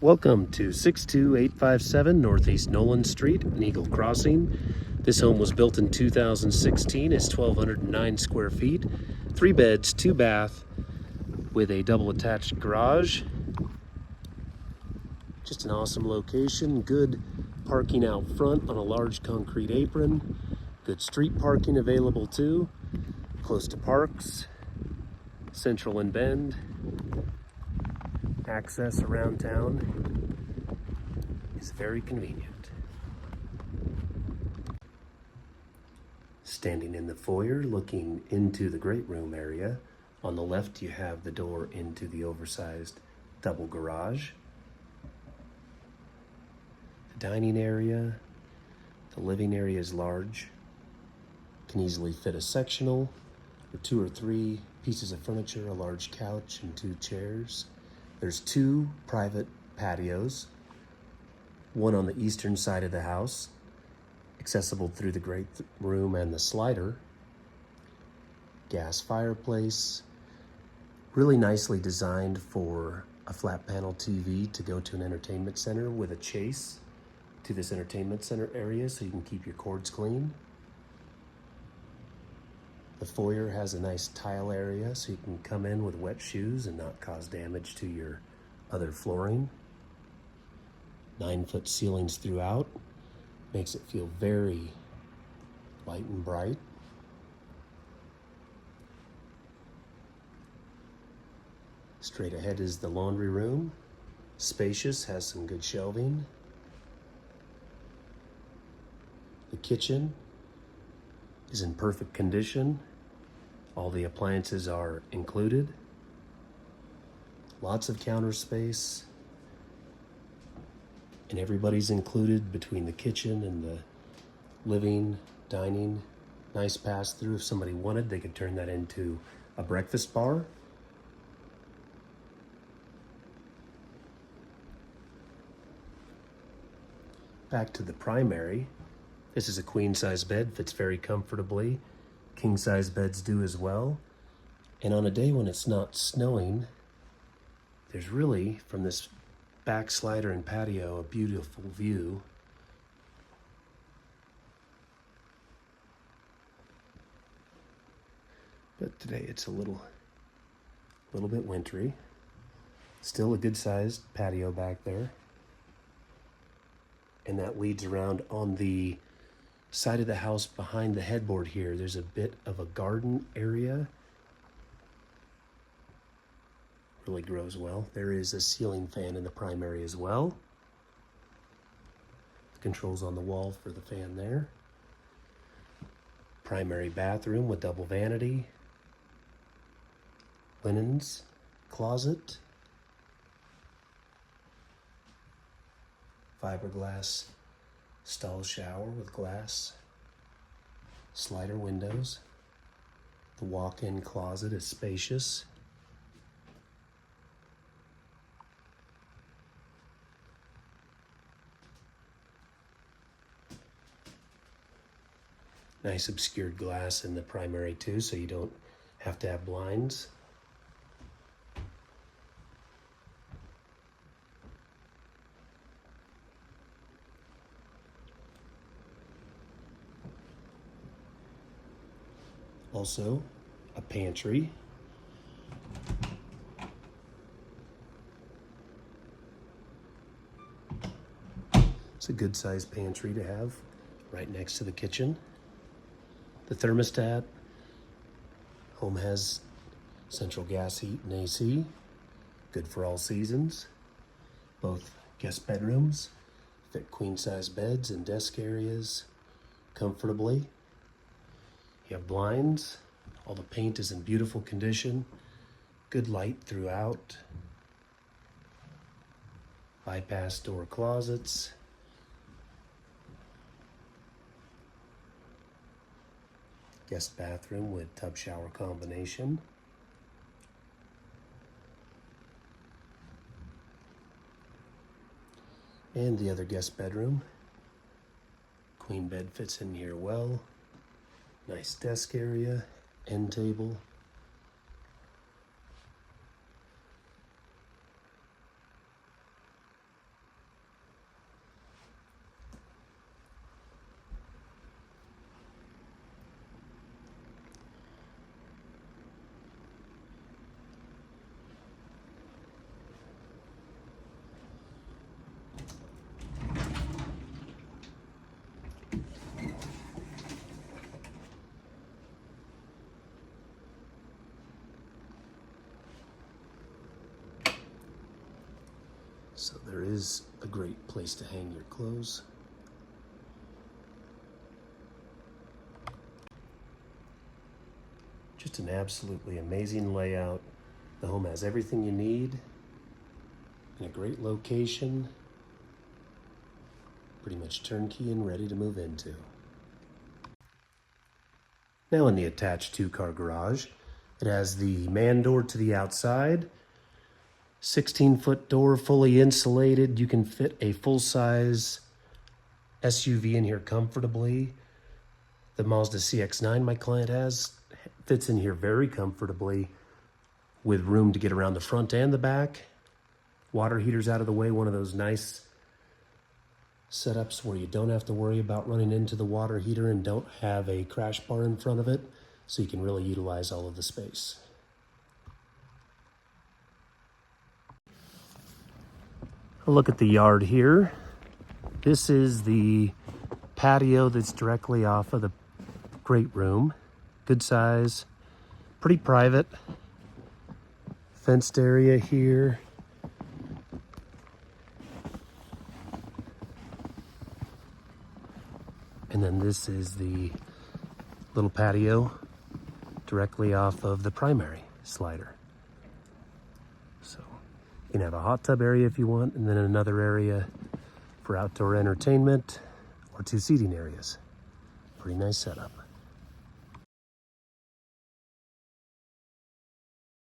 Welcome to 62857 Northeast Nolan Street in Eagle Crossing. This home was built in 2016. It's 1,209 square feet, 3 beds, 2 bath, with a double attached garage. Just an awesome location. Good parking out front on a large concrete apron. Good street parking available too. Close to parks, Central and Bend. Access around town is very convenient. Standing in the foyer looking into the great room area, on the left you have the door into the oversized double garage. The dining area, the living area is large, can easily fit a sectional or 2 or 3 pieces of furniture, a large couch and 2 chairs. There's 2 private patios, one on the eastern side of the house, accessible through the great room and the slider. Gas fireplace, really nicely designed for a flat panel TV to go to an entertainment center with a chase to this entertainment center area so you can keep your cords clean. The foyer has a nice tile area so you can come in with wet shoes and not cause damage to your other flooring. 9-foot ceilings throughout, makes it feel very light and bright. Straight ahead is the laundry room. Spacious, has some good shelving. The kitchen is in perfect condition. All the appliances are included. Lots of counter space. And everybody's included between the kitchen and the living, dining. Nice pass through. If somebody wanted, they could turn that into a breakfast bar. Back to the primary. This is a queen-size bed, fits very comfortably. King-size beds do as well. And on a day when it's not snowing, there's really, from this back slider and patio, a beautiful view. But today it's a little bit wintry. Still a good-sized patio back there. And that leads around on the side of the house behind the headboard here. There's a bit of a garden area. Really grows well. There is a ceiling fan in the primary as well. The controls on the wall for the fan there. Primary bathroom with double vanity. Linens, closet. Fiberglass stall shower with glass, slider windows. The walk-in closet is spacious. Nice obscured glass in the primary too, so you don't have to have blinds. Also, a pantry. It's a good sized pantry to have right next to the kitchen. The thermostat. Home has central gas heat and AC. Good for all seasons. Both guest bedrooms fit queen size beds and desk areas comfortably. You have blinds. All the paint is in beautiful condition. Good light throughout. Bypass door closets. Guest bathroom with tub shower combination. And the other guest bedroom. Queen bed fits in here well. Nice desk area, end table. So there is a great place to hang your clothes. Just an absolutely amazing layout. The home has everything you need in a great location. Pretty much turnkey and ready to move into. Now in the attached 2-car garage, it has the man door to the outside, 16-foot door, fully insulated. You can fit a full-size SUV in here comfortably. The Mazda CX-9 my client has fits in here very comfortably with room to get around the front and the back. Water heater's out of the way, one of those nice setups where you don't have to worry about running into the water heater and don't have a crash bar in front of it, so you can really utilize all of the space. A look at the yard here. This is the patio that's directly off of the great room. Good size, pretty private. Fenced area here. And then this is the little patio directly off of the primary slider. So you can have a hot tub area if you want, and then another area for outdoor entertainment or 2 seating areas. Pretty nice setup.